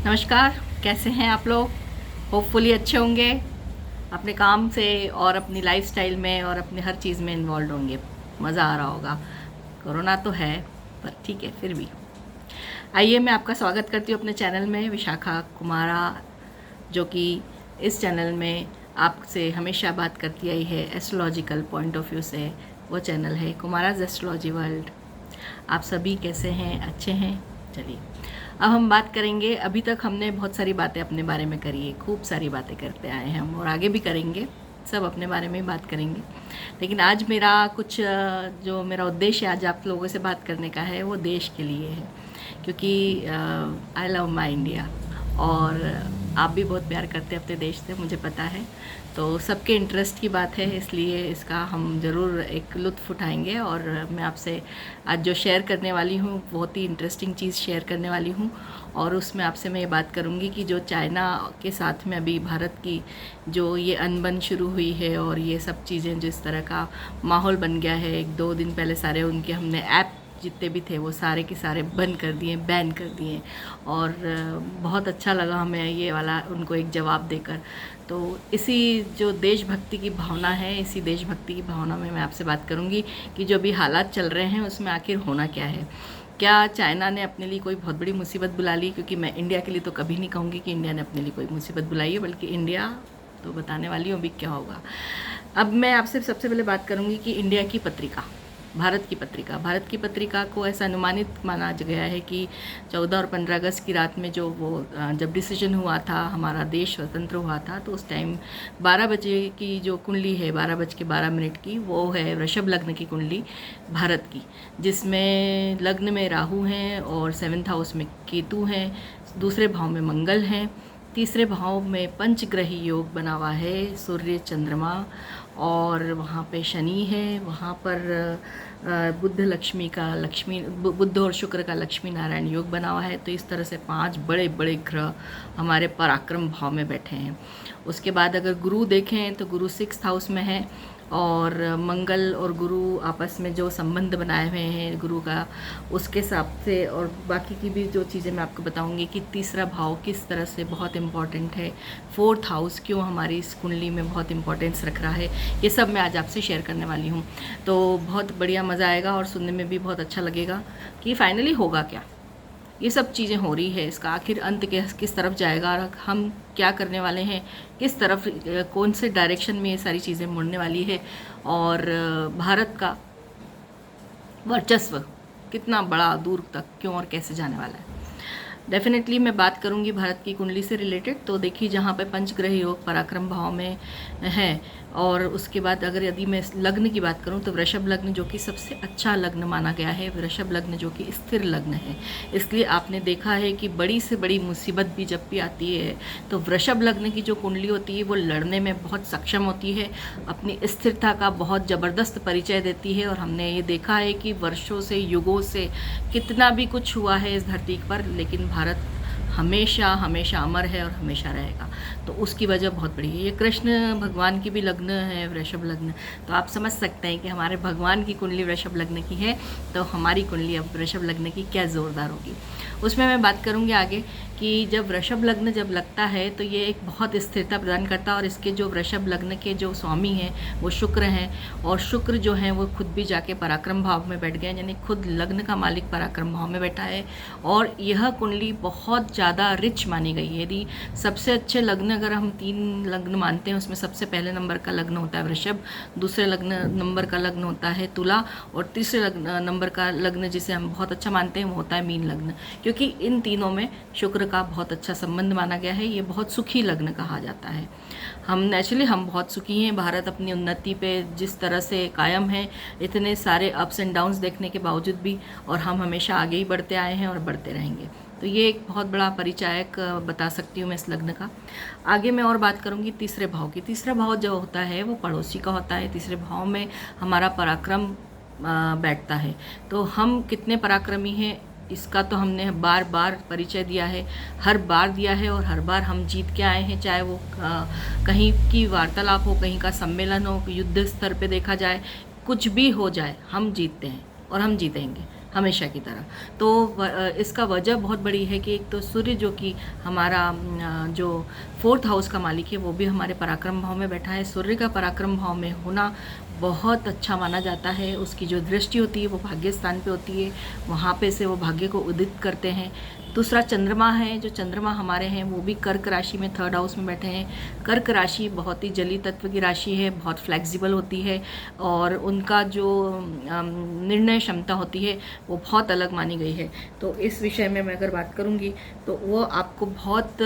नमस्कार। कैसे हैं आप लोग? होपफुली अच्छे होंगे, अपने काम से और अपनी लाइफस्टाइल में और अपने हर चीज़ में इन्वॉल्व होंगे। मज़ा आ रहा होगा। कोरोना तो है पर ठीक है, फिर भी आइए मैं आपका स्वागत करती हूँ अपने चैनल में, विशाखा कुमारा, जो कि इस चैनल में आपसे हमेशा बात करती आई है एस्ट्रोलॉजिकल पॉइंट ऑफ व्यू से। वो चैनल है कुमाराज एस्ट्रोलॉजी वर्ल्ड। आप सभी कैसे हैं? अच्छे हैं? चलिए अब हम बात करेंगे। अभी तक हमने बहुत सारी बातें अपने बारे में करी है, खूब सारी बातें करते आए हैं हम और आगे भी करेंगे, सब अपने बारे में ही बात करेंगे। लेकिन आज मेरा कुछ जो मेरा उद्देश्य आज आप लोगों से बात करने का है वो देश के लिए है, क्योंकि आई लव माई इंडिया और आप भी बहुत प्यार करते हैं अपने देश से, मुझे पता है। तो सबके इंटरेस्ट की बात है, इसलिए इसका हम ज़रूर एक लुत्फ़ उठाएंगे। और मैं आपसे आज जो शेयर करने वाली हूँ बहुत ही इंटरेस्टिंग चीज़ शेयर करने वाली हूँ। और उसमें आपसे मैं ये बात करूँगी कि जो चाइना के साथ में अभी भारत की जो ये अनबन शुरू हुई है और ये सब चीज़ें जिस तरह का माहौल बन गया है, 1-2 दिन पहले सारे उनके हमने ऐप जितने भी थे वो सारे के सारे बंद कर दिए, बैन कर दिए। और बहुत अच्छा लगा हमें ये वाला उनको एक जवाब देकर। तो इसी जो देशभक्ति की भावना है, इसी देशभक्ति की भावना में मैं आपसे बात करूंगी कि जो भी हालात चल रहे हैं उसमें आखिर होना क्या है। क्या चाइना ने अपने लिए कोई बहुत बड़ी मुसीबत बुला ली? क्योंकि मैं इंडिया के लिए तो कभी नहीं कहूँगी कि इंडिया ने अपने लिए कोई मुसीबत बुलाई है, बल्कि इंडिया तो बताने वाली हूँ अभी क्या होगा। अब मैं आपसे सबसे पहले बात करूँगी कि इंडिया की पत्रिका, भारत की पत्रिका को ऐसा अनुमानित माना गया है कि 14 और 15 अगस्त की रात में जो वो जब डिसीजन हुआ था, हमारा देश स्वतंत्र हुआ था, तो उस टाइम 12 बजे की जो कुंडली है, 12:12 की, वो है वृषभ लग्न की कुंडली भारत की, जिसमें लग्न में राहु हैं और 7th हाउस में केतु हैं, दूसरे भाव में मंगल हैं, तीसरे भाव में पंचग्रही योग बना हुआ है, सूर्य चंद्रमा, और वहाँ पे शनि है, वहाँ पर बुद्ध और शुक्र का लक्ष्मी नारायण योग बना हुआ है। तो इस तरह से 5 बड़े बड़े ग्रह हमारे पराक्रम भाव में बैठे हैं। उसके बाद अगर गुरु देखें तो गुरु 6th हाउस में है, और मंगल और गुरु आपस में जो संबंध बनाए हुए हैं गुरु का, उसके हिसाब से और बाकी की भी जो चीज़ें मैं आपको बताऊंगी कि तीसरा भाव किस तरह से बहुत इम्पॉर्टेंट है, 4th हाउस क्यों हमारी इस कुंडली में बहुत इंपॉर्टेंस रख रहा है, ये सब मैं आज आपसे शेयर करने वाली हूँ। तो बहुत बढ़िया मज़ा आएगा और सुनने में भी बहुत अच्छा लगेगा कि फाइनली होगा क्या, ये सब चीज़ें हो रही है, इसका आखिर अंत किस तरफ जाएगा और हम क्या करने वाले हैं, किस तरफ कौन से डायरेक्शन में ये सारी चीज़ें मुड़ने वाली है, और भारत का वर्चस्व कितना बड़ा दूर तक क्यों और कैसे जाने वाला है। डेफिनेटली मैं बात करूंगी भारत की कुंडली से रिलेटेड। तो देखिए, जहाँ पे पंचग्रह योग पराक्रम भाव में है, और उसके बाद अगर यदि मैं लग्न की बात करूं तो वृषभ लग्न जो कि सबसे अच्छा लग्न माना गया है, वृषभ लग्न जो कि स्थिर लग्न है। इसलिए आपने देखा है कि बड़ी से बड़ी मुसीबत भी जब भी आती है तो वृषभ लग्न की जो कुंडली होती है वो लड़ने में बहुत सक्षम होती है, अपनी स्थिरता का बहुत ज़बरदस्त परिचय देती है। और हमने ये देखा है कि वर्षों से, युगों से कितना भी कुछ हुआ है इस धरती पर, लेकिन भारत हमेशा हमेशा अमर है और हमेशा रहेगा। तो उसकी वजह बहुत बड़ी है। ये कृष्ण भगवान की भी लग्न है वृषभ लग्न, तो आप समझ सकते हैं कि हमारे भगवान की कुंडली वृषभ लग्न की है, तो हमारी कुंडली अब वृषभ लग्न की क्या ज़ोरदार होगी। उसमें मैं बात करूंगी आगे कि जब वृषभ लग्न जब लगता है तो ये एक बहुत स्थिरता प्रदान करता है। और इसके जो वृषभ लग्न के जो स्वामी हैं वो शुक्र हैं, और शुक्र जो हैं वो खुद भी जाके पराक्रम भाव में बैठ गए, यानी खुद लग्न का मालिक पराक्रम भाव में बैठा है। और यह कुंडली बहुत ज़्यादा रिच मानी गई है। यदि सबसे अच्छे लग्न अगर हम 3 लग्न मानते हैं, उसमें सबसे पहले नंबर का लग्न होता है वृषभ, दूसरे नंबर का लग्न होता है तुला, और तीसरे नंबर का लग्न जिसे हम बहुत अच्छा मानते हैं वो होता है मीन लग्न, क्योंकि इन तीनों में शुक्र का बहुत अच्छा संबंध माना गया है। ये बहुत सुखी लग्न कहा जाता है। हम बहुत सुखी हैं। भारत अपनी उन्नति पे जिस तरह से कायम है, इतने सारे अप्स एंड डाउन्स देखने के बावजूद भी, और हम हमेशा आगे ही बढ़ते आए हैं और बढ़ते रहेंगे। तो ये एक बहुत बड़ा परिचायक बता सकती हूँ मैं इस लग्न का। आगे मैं और बात करूँगी तीसरे भाव की। तीसरा भाव जो होता है वो पड़ोसी का होता है। तीसरे भाव में हमारा पराक्रम बैठता है। तो हम कितने पराक्रमी हैं इसका तो हमने बार बार परिचय दिया है, हर बार दिया है, और हर बार हम जीत के आए हैं। चाहे वो कहीं की वार्तालाप हो, कहीं का सम्मेलन हो, युद्ध स्तर पे देखा जाए, कुछ भी हो जाए, हम जीतते हैं और हम जीतेंगे। हमेशा की तरह। तो इसका वजह बहुत बड़ी है कि एक तो सूर्य जो कि हमारा जो 4th हाउस का मालिक है वो भी हमारे पराक्रम भाव में बैठा है। सूर्य का पराक्रम भाव में होना बहुत अच्छा माना जाता है। उसकी जो दृष्टि होती है वो भाग्य स्थान पे होती है, वहाँ पे से वो भाग्य को उदित करते हैं। दूसरा चंद्रमा है, जो चंद्रमा हमारे हैं वो भी कर्क राशि में 3rd हाउस में बैठे हैं। कर्क राशि बहुत ही जली तत्व की राशि है, बहुत फ्लेक्सिबल होती है और उनका जो निर्णय क्षमता होती है वो बहुत अलग मानी गई है। तो इस विषय में मैं अगर बात करूँगी तो वो आपको बहुत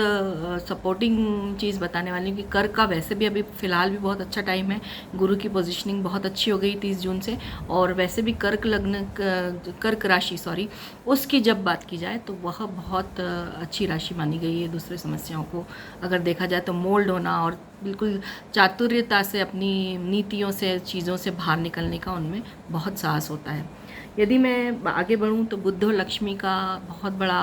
सपोर्टिंग चीज़ बताने वाली हूँ कि कर्क का वैसे भी अभी फ़िलहाल भी बहुत अच्छा टाइम है। गुरु की पोजीशनिंग बहुत अच्छी हो गई 30 जून से, और वैसे भी कर्क राशि उसकी जब बात की जाए तो वह बहुत अच्छी राशि मानी गई है। दूसरे समस्याओं को अगर देखा जाए तो मोल्ड होना और बिल्कुल चातुर्यता से अपनी नीतियों से, चीज़ों से बाहर निकलने का उनमें बहुत साहस होता है। यदि मैं आगे बढ़ूं तो बुध और लक्ष्मी का बहुत बड़ा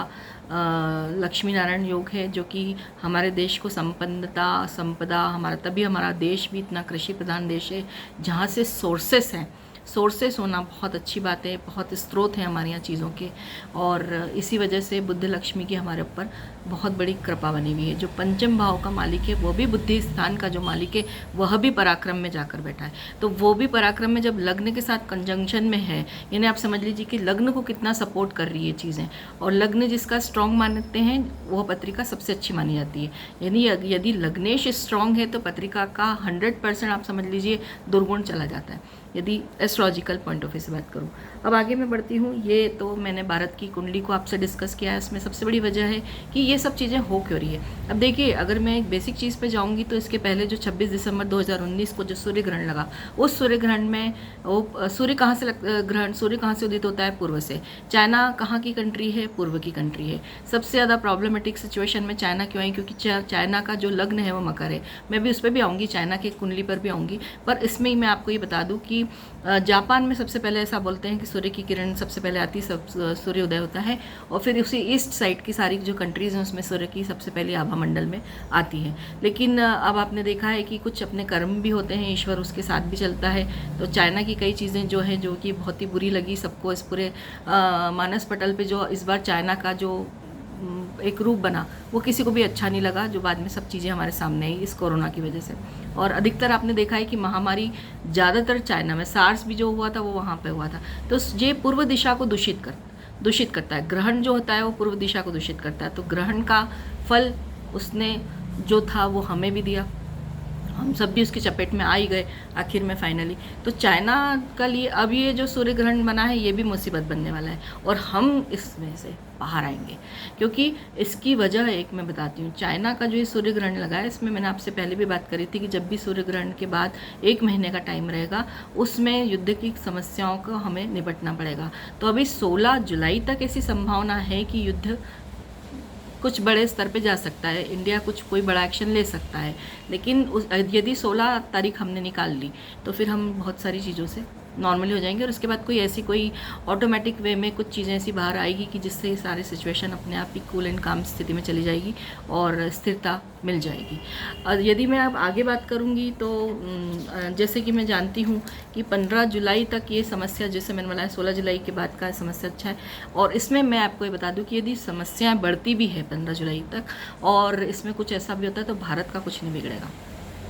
लक्ष्मी नारायण योग है, जो कि हमारे देश को संपन्नता, संपदा, तभी हमारा देश भी इतना कृषि प्रधान देश है जहाँ से सोर्सेस हैं। सोर्सेस होना बहुत अच्छी बात है, बहुत स्रोत हैं हमारे यहाँ चीज़ों के, और इसी वजह से बुद्ध लक्ष्मी की हमारे ऊपर बहुत बड़ी कृपा बनी हुई है। जो पंचम भाव का मालिक है वो भी बुद्धि स्थान का जो मालिक है वह भी पराक्रम में जाकर बैठा है। तो वो भी पराक्रम में जब लग्न के साथ कंजंक्शन में है, यानी आप समझ लीजिए कि लग्न को कितना सपोर्ट कर रही है चीज़ें, और लग्न जिसका स्ट्रॉन्ग मानते हैं वह पत्रिका सबसे अच्छी मानी जाती है। यानी यदि लग्नेश स्ट्रॉन्ग है तो पत्रिका का 100% आप समझ लीजिए दुर्गुण चला जाता है, यदि एस्ट्रोलॉजिकल पॉइंट ऑफ व्यू से बात करूं। अब आगे मैं बढ़ती हूँ। ये तो मैंने भारत की कुंडली को आपसे डिस्कस किया है। इसमें सबसे बड़ी वजह है कि ये सब चीज़ें हो क्यों रही है। अब देखिए, अगर मैं एक बेसिक चीज़ पे जाऊँगी तो इसके पहले जो 26 दिसंबर 2019 को जो सूर्य ग्रहण लगा, उस सूर्य ग्रहण में वो सूर्य कहाँ से उदित होता है? पूर्व से। चाइना कहाँ की कंट्री है? पूर्व की कंट्री है। सबसे ज़्यादा प्रॉब्लमेटिक सिचुएशन में चाइना क्यों आई? क्योंकि चाइना का जो लग्न है वो मकर है। मैं भी उस पर भी आऊँगी, चाइना की कुंडली पर भी आऊँगी, पर इसमें ही मैं आपको ये बता दूँ कि जापान में सबसे पहले ऐसा बोलते हैं कि सूर्य की किरण सबसे पहले आती, सब सूर्योदय होता है, और फिर उसी ईस्ट साइड की सारी जो कंट्रीज़ हैं उसमें सूर्य की सबसे पहले आभा मंडल में आती है। लेकिन अब आपने देखा है कि कुछ अपने कर्म भी होते हैं, ईश्वर उसके साथ भी चलता है। तो चाइना की कई चीज़ें जो है, जो कि बहुत ही बुरी लगी सबको, इस पूरे मानस पटल पे जो इस बार चाइना का जो एक रूप बना वो किसी को भी अच्छा नहीं लगा, जो बाद में सब चीज़ें हमारे सामने आई इस कोरोना की वजह से। और अधिकतर आपने देखा है कि महामारी ज़्यादातर चाइना में, सार्स भी जो हुआ था वो वहाँ पे हुआ था। तो ये पूर्व दिशा को दूषित करता है। ग्रहण जो होता है वो पूर्व दिशा को दूषित करता है। तो ग्रहण का फल उसने जो था वो हमें भी दिया, हम सब भी उसकी चपेट में आ ही गए आखिर में फाइनली। तो चाइना का लिए अब ये जो सूर्य ग्रहण बना है ये भी मुसीबत बनने वाला है, और हम इसमें से बाहर आएंगे। क्योंकि इसकी वजह एक मैं बताती हूँ। चाइना का जो ये सूर्य ग्रहण लगा है, इसमें मैंने आपसे पहले भी बात करी थी कि जब भी सूर्य ग्रहण के बाद 1 महीने का टाइम रहेगा उसमें युद्ध की समस्याओं को हमें निपटना पड़ेगा। तो अभी 16 जुलाई तक ऐसी संभावना है कि युद्ध कुछ बड़े स्तर पे जा सकता है, इंडिया कोई बड़ा एक्शन ले सकता है। लेकिन यदि 16 तारीख हमने निकाल ली तो फिर हम बहुत सारी चीज़ों से नॉर्मली हो जाएंगे, और उसके बाद कोई ऑटोमेटिक वे में कुछ चीज़ें ऐसी बाहर आएगी कि जिससे ये सारी सिचुएशन अपने आप ही कूल एंड काम स्थिति में चली जाएगी और स्थिरता मिल जाएगी। और यदि मैं अब आगे बात करूँगी तो जैसे कि मैं जानती हूँ कि 15 जुलाई तक ये समस्या, जैसे मैंने बताया 16 जुलाई के बाद का समस्या अच्छा है, और इसमें मैं आपको ये बता दूँ कि यदि समस्याएँ बढ़ती भी है 15 जुलाई तक और इसमें कुछ ऐसा भी होता है तो भारत का कुछ नहीं बिगड़ेगा।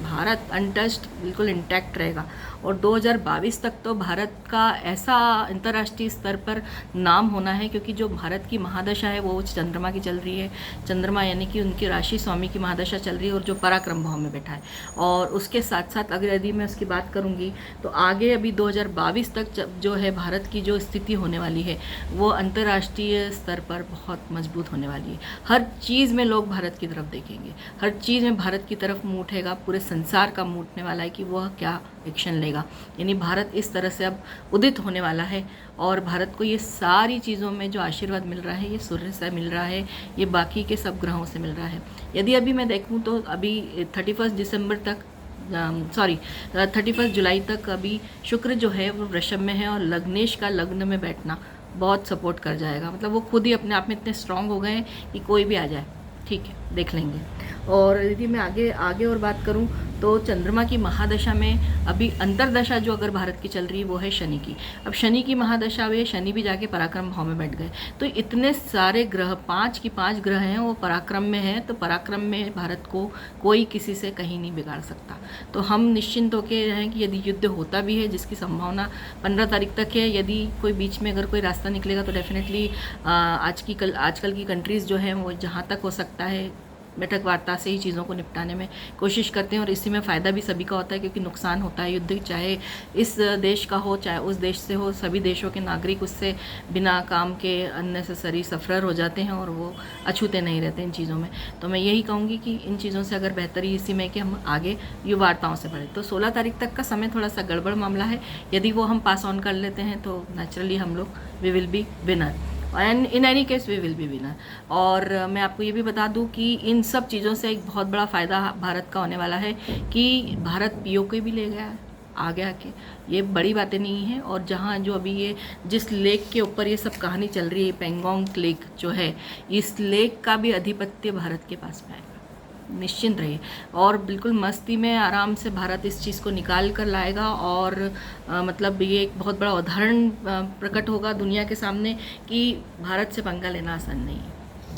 भारत अनटच्ड बिल्कुल इंटैक्ट रहेगा, और 2022 तक तो भारत का ऐसा अंतर्राष्ट्रीय स्तर पर नाम होना है, क्योंकि जो भारत की महादशा है वो चंद्रमा की चल रही है। चंद्रमा यानी कि उनकी राशि स्वामी की महादशा चल रही है, और जो पराक्रम भाव में बैठा है। और उसके साथ साथ अगर यदि मैं उसकी बात करूँगी तो आगे अभी 2022 तक जो है भारत की जो स्थिति होने वाली है वो अंतर्राष्ट्रीय स्तर पर बहुत मजबूत होने वाली है। हर चीज़ में लोग भारत की तरफ देखेंगे, हर चीज़ में भारत की तरफ मुँह उठेगा, पूरे संसार का मुँह उठने वाला है कि वह क्या एक्शन लेगा। यानी भारत इस तरह से अब उदित होने वाला है, और भारत को ये सारी चीज़ों में जो आशीर्वाद मिल रहा है ये सूर्य से मिल रहा है, ये बाकी के सब ग्रहों से मिल रहा है। यदि अभी मैं देखूं तो अभी 31 जुलाई तक अभी शुक्र जो है वो वृषभ में है, और लग्नेश का लग्न में बैठना बहुत सपोर्ट कर जाएगा। मतलब वो खुद ही अपने आप में इतने स्ट्रांग हो गए हैं कि कोई भी आ जाए ठीक है देख लेंगे। और यदि मैं आगे आगे और बात करूं तो चंद्रमा की महादशा में अभी अंतरदशा जो अगर भारत की चल रही है वो है शनि की। अब शनि की महादशा में शनि भी जाके पराक्रम भाव में बैठ गए, तो इतने सारे ग्रह, 5 की 5 ग्रह हैं वो पराक्रम में हैं, तो पराक्रम में भारत को कोई किसी से कहीं नहीं बिगाड़ सकता। तो हम निश्चिंत होकर रहें कि यदि युद्ध होता भी है, जिसकी संभावना 15 तारीख तक है, यदि कोई बीच में अगर कोई रास्ता निकलेगा तो डेफिनेटली आजकल की कंट्रीज़ जो हैं वो जहाँ तक हो सकता है बैठक वार्ता से ही चीज़ों को निपटाने में कोशिश करते हैं, और इसी में फ़ायदा भी सभी का होता है, क्योंकि नुकसान होता है युद्ध, चाहे इस देश का हो चाहे उस देश से हो, सभी देशों के नागरिक उससे बिना काम के अननेसेसरी सफ़रर हो जाते हैं और वो अछूते नहीं रहते इन चीज़ों में। तो मैं यही कहूँगी कि इन चीज़ों से अगर बेहतरी इसी में कि हम आगे युवा वार्ताओं से बढ़ें। तो 16 तारीख तक का समय थोड़ा सा गड़बड़ मामला है, यदि वो हम पास ऑन कर लेते हैं तो नेचुरली हम लोग we will be winner, and in any case we will be winner. और मैं आपको ये भी बता दूं कि इन सब चीज़ों से एक बहुत बड़ा फ़ायदा भारत का होने वाला है कि भारत पीओके भी ले गया है आगे आके, ये बड़ी बातें नहीं है। और जहाँ जो अभी ये जिस लेक के ऊपर ये सब कहानी चल रही है, पेंगोंग लेक जो है, इस लेक का भी अधिपत्य भारत के पास में आएगा, निश्चिंत रहिए। और बिल्कुल मस्ती में आराम से भारत इस चीज़ को निकाल कर लाएगा, और मतलब ये एक बहुत बड़ा उदाहरण प्रकट होगा दुनिया के सामने कि भारत से पंगा लेना आसान नहीं है,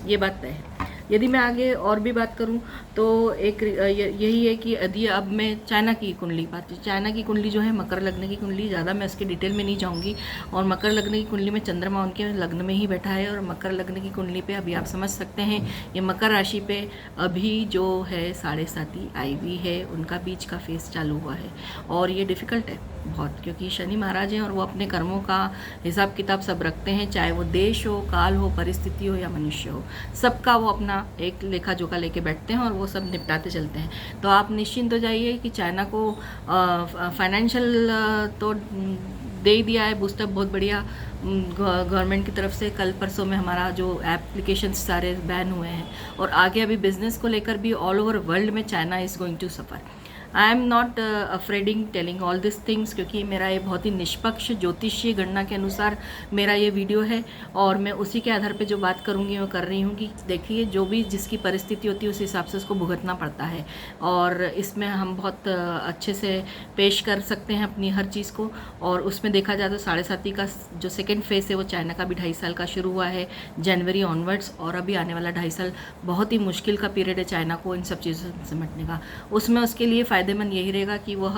ये बात तय है। यदि मैं आगे और भी बात करूं तो एक यही है कि यदि अब मैं चाइना की कुंडली चाइना की कुंडली जो है मकर लग्न की कुंडली, ज़्यादा मैं उसके डिटेल में नहीं जाऊंगी। और मकर लग्न की कुंडली में चंद्रमा उनके लग्न में ही बैठा है, और मकर लग्न की कुंडली पे अभी आप समझ सकते हैं ये मकर राशि पे अभी जो है 7.5 आई हुई है, उनका बीच का फेस चालू हुआ है, और ये डिफ़िकल्ट है बहुत, क्योंकि शनि महाराज हैं और वो अपने कर्मों का हिसाब किताब सब रखते हैं, चाहे वो देश हो, काल हो, परिस्थिति हो या मनुष्य हो, सबका वो अपना एक लेखा जोखा लेके बैठते हैं और वो सब निपटाते चलते हैं। तो आप निश्चिंत हो जाइए कि चाइना को फाइनेंशियल तो दे ही दिया है बूस्टअप बहुत बढ़िया गवर्नमेंट की तरफ से। कल परसों में हमारा जो एप्लीकेशन सारे बैन हुए हैं, और आगे अभी बिजनेस को लेकर भी ऑल ओवर वर्ल्ड में China is going to suffer. I am not afraid telling all this things, क्योंकि मेरा ये बहुत ही निष्पक्ष ज्योतिषीय गणना के अनुसार मेरा ये वीडियो है, और मैं उसी के आधार पे जो बात करूँगी मैं कर रही हूँ कि देखिए जो भी जिसकी परिस्थिति होती है उस हिसाब से उसको भुगतना पड़ता है, और इसमें हम बहुत अच्छे से पेश कर सकते हैं अपनी हर चीज़ को। और उसमें देखा जाए तो 7.5 का जो सेकेंड फेज़ है वो चाइना का भी 2.5 साल का शुरू हुआ है जनवरी ऑनवर्ड्स, और अभी आने वाला 2.5 साल बहुत ही मुश्किल का पीरियड है चाइना को इन सब चीज़ों से निपटने का। उसमें उसके लिए फ़ायदेमंद यही रहेगा कि वह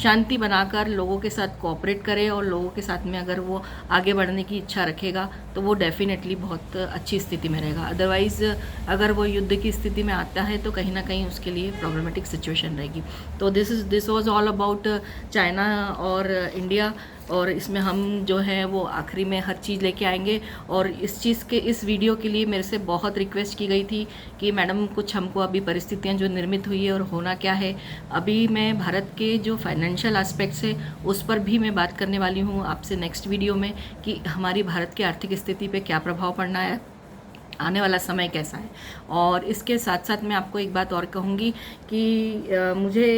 शांति बनाकर लोगों के साथ कोऑपरेट करे, और लोगों के साथ में अगर वो आगे बढ़ने की इच्छा रखेगा तो वो डेफिनेटली बहुत अच्छी स्थिति में रहेगा। अदरवाइज़ अगर वो युद्ध की स्थिति में आता है तो कहीं ना कहीं उसके लिए प्रॉब्लमेटिक सिचुएशन रहेगी। तो this was all about China और इंडिया, और इसमें हम जो है वो आखिरी में हर चीज़ लेके आएंगे। और इस वीडियो के लिए मेरे से बहुत रिक्वेस्ट की गई थी कि मैडम कुछ हमको अभी परिस्थितियां जो निर्मित हुई है और होना क्या है, अभी मैं भारत के जो फाइनेंशियल एस्पेक्ट्स है उस पर भी मैं बात करने वाली हूँ आपसे नेक्स्ट वीडियो में, कि हमारी भारत की आर्थिक स्थिति पे क्या प्रभाव पड़ना है, आने वाला समय कैसा है। और इसके साथ साथ मैं आपको एक बात और कहूँगी कि मुझे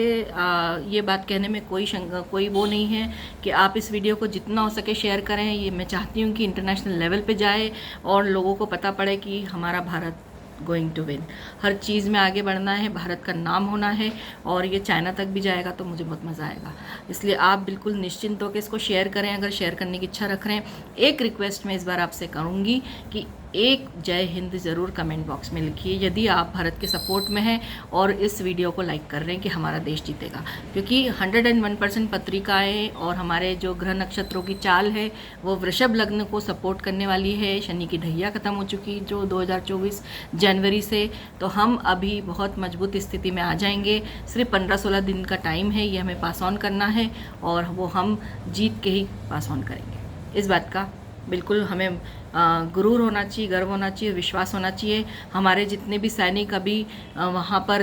ये बात कहने में कोई वो नहीं है कि आप इस वीडियो को जितना हो सके शेयर करें। ये मैं चाहती हूँ कि इंटरनेशनल लेवल पे जाए और लोगों को पता पड़े कि हमारा भारत गोइंग टू विन, हर चीज़ में आगे बढ़ना है, भारत का नाम होना है, और ये चाइना तक भी जाएगा तो मुझे बहुत मज़ा आएगा। इसलिए आप बिल्कुल निश्चिंत होकर इसको शेयर करें अगर शेयर करने की इच्छा रख रहे हैं। एक रिक्वेस्ट मैं इस बार आपसे करूँगी कि एक जय हिंद ज़रूर कमेंट बॉक्स में लिखिए यदि आप भारत के सपोर्ट में हैं और इस वीडियो को लाइक कर रहे हैं कि हमारा देश जीतेगा, क्योंकि 101% पत्रिकाएं और हमारे जो ग्रह नक्षत्रों की चाल है वो वृषभ लग्न को सपोर्ट करने वाली है। शनि की ढैया ख़त्म हो चुकी जो 2024 जनवरी से, तो हम अभी बहुत मजबूत स्थिति में आ जाएंगे। सिर्फ 15-16 दिन का टाइम है, ये हमें पास ऑन करना है और वो हम जीत के ही पास ऑन करेंगे। इस बात का बिल्कुल हमें गुरूर होना चाहिए, गर्व होना चाहिए, विश्वास होना चाहिए। हमारे जितने भी सैनिक अभी वहाँ पर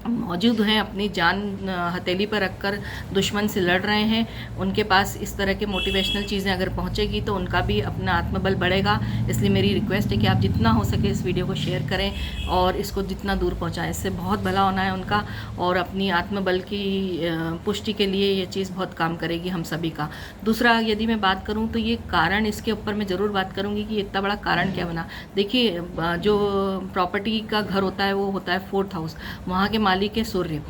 मौजूद हैं, अपनी जान हथेली पर रखकर दुश्मन से लड़ रहे हैं, उनके पास इस तरह के मोटिवेशनल चीज़ें अगर पहुंचेगी तो उनका भी अपना आत्मबल बढ़ेगा। इसलिए मेरी रिक्वेस्ट है कि आप जितना हो सके इस वीडियो को शेयर करें और इसको जितना दूर पहुंचाएं, इससे बहुत भला होना है उनका, और अपनी आत्मबल की पुष्टि के लिए ये चीज़ बहुत काम करेगी हम सभी का। दूसरा, यदि मैं बात करूँ तो ये कारण, इसके ऊपर मैं ज़रूर बात करूँगी कि इतना बड़ा कारण क्या बना। देखिए, जो प्रॉपर्टी का घर होता है वो होता है 4th हाउस, वहाँ के मालिक है सूर्य।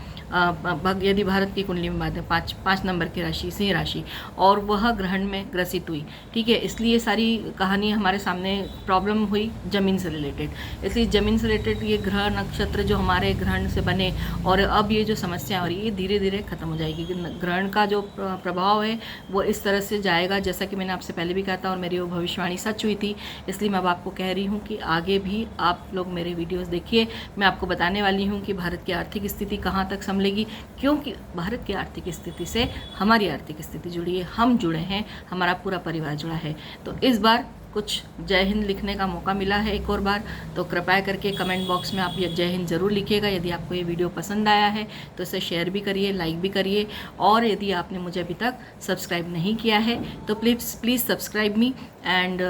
यदि भारत की कुंडली में बात है, 5 नंबर की राशि सिंह राशि, और वह ग्रहण में ग्रसित हुई। ठीक है, इसलिए सारी कहानी हमारे सामने प्रॉब्लम हुई ज़मीन से रिलेटेड। इसलिए ज़मीन से रिलेटेड ये ग्रह नक्षत्र जो हमारे ग्रहण से बने, और अब ये जो समस्या हो रही है ये धीरे धीरे खत्म हो जाएगी। ग्रहण का जो प्रभाव है वो इस तरह से जाएगा, जैसा कि मैंने आपसे पहले भी कहा था और मेरी वो भविष्यवाणी सच हुई थी। इसलिए मैं अब आपको कह रही हूँ कि आगे भी आप लोग मेरे वीडियोज़ देखिए। मैं आपको बताने वाली हूँ कि भारत की आर्थिक स्थिति कहाँ तक संभलेगी, क्योंकि भारत की आर्थिक स्थिति से हमारी आर्थिक स्थिति जुड़ी है, हम जुड़े हैं, हमारा पूरा परिवार जुड़ा है। तो इस बार कुछ जय हिंद लिखने का मौका मिला है एक और बार, तो कृपया करके कमेंट बॉक्स में आप ये जय हिंद ज़रूर लिखिएगा। यदि आपको ये वीडियो पसंद आया है तो इसे शेयर भी करिए, लाइक भी करिए, और यदि आपने मुझे अभी तक सब्सक्राइब नहीं किया है तो please subscribe me. And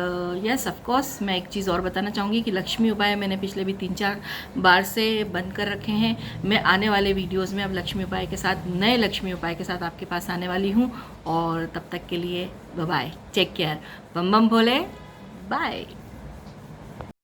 yes, of course मैं एक चीज़ और बताना चाहूँगी कि लक्ष्मी उपाय मैंने पिछले भी 3-4 बार से बंद कर रखे हैं। मैं आने वाले वीडियोज़ में अब लक्ष्मी उपाय के साथ, नए लक्ष्मी उपाय के साथ आपके पास आने वाली हूँ। और तब तक के लिए बाय बाय, टेक केयर, बम बम भोले, बाय।